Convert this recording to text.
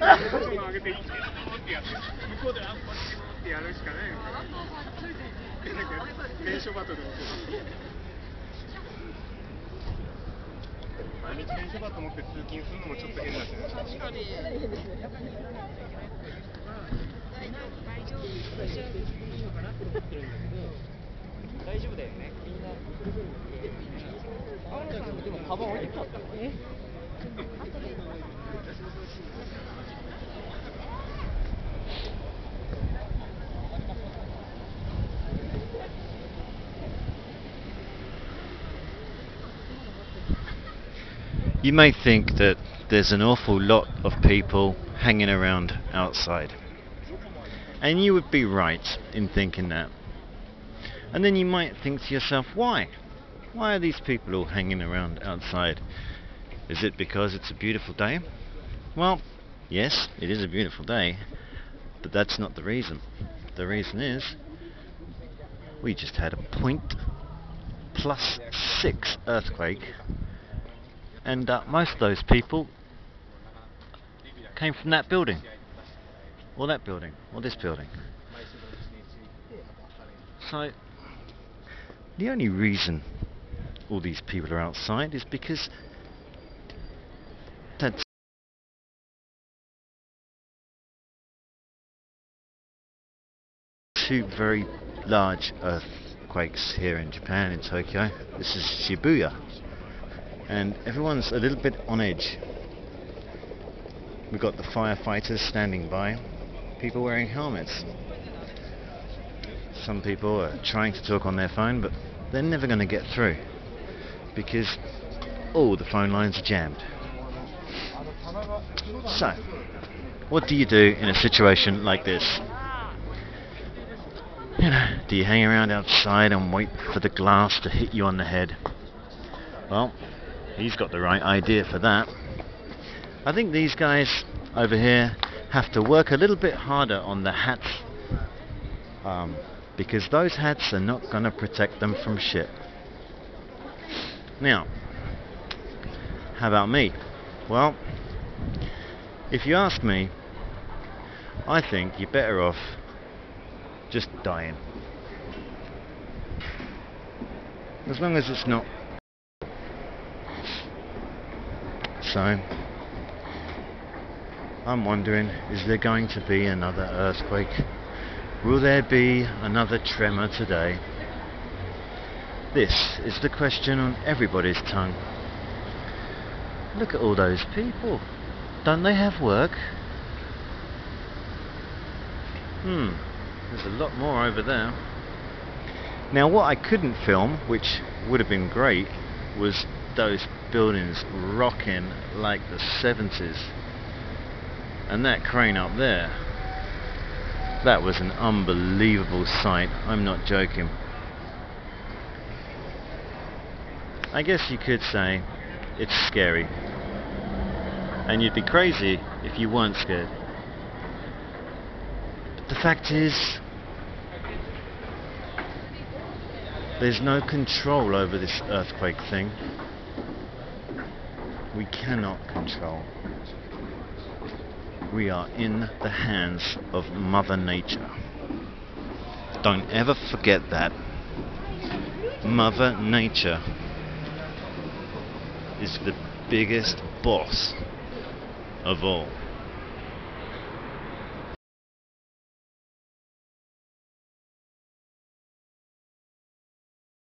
上げて、一気にってやって、向こうであんまりってやるしかないのかな。名所バトルをする。毎日電車バット持って通勤するのもちょっと変だしね。確かに。大丈夫だよね。みんな。でもカバン置いてきた。You may think that there's an awful lot of people hanging around outside. And you would be right in thinking that. And then you might think to yourself, why? Why are these people all hanging around outside? Is it because it's a beautiful day? Well, yes, it is a beautiful day, but that's not the reason. The reason is we just had a +6 earthquake, and most of those people came from that building, or that building, or this building. So the only reason all these people are outside is because that's two very large earthquakes here in Japan, in Tokyo. This is Shibuya, and everyone's a little bit on edge. We've got the firefighters standing by, people wearing helmets. Some people are trying to talk on their phone, but they're never going to get through because all the phone lines are jammed. So, what do you do in a situation like this? You know, do you hang around outside and wait for the glass to hit you on the head? Well, he's got the right idea for that. I think these guys over here have to work a little bit harder on the hats, because those hats are not going to protect them from shit. Now, how about me? Well, if you ask me, I think you're better off just dying. As long as it's not. So, I'm wondering, is there going to be another earthquake? Will there be another tremor today? This is the question on everybody's tongue. Look at all those people. Don't they have work? There's a lot more over there. Now, what I couldn't film, which would have been great, was those buildings rocking like the 70s. And that crane up there, that was an unbelievable sight. I'm not joking. I guess you could say it's scary. And you'd be crazy if you weren't scared. But the fact is, there's no control over this earthquake thing. We cannot control. We are in the hands of Mother Nature. Don't ever forget that. Mother Nature is the biggest boss of all.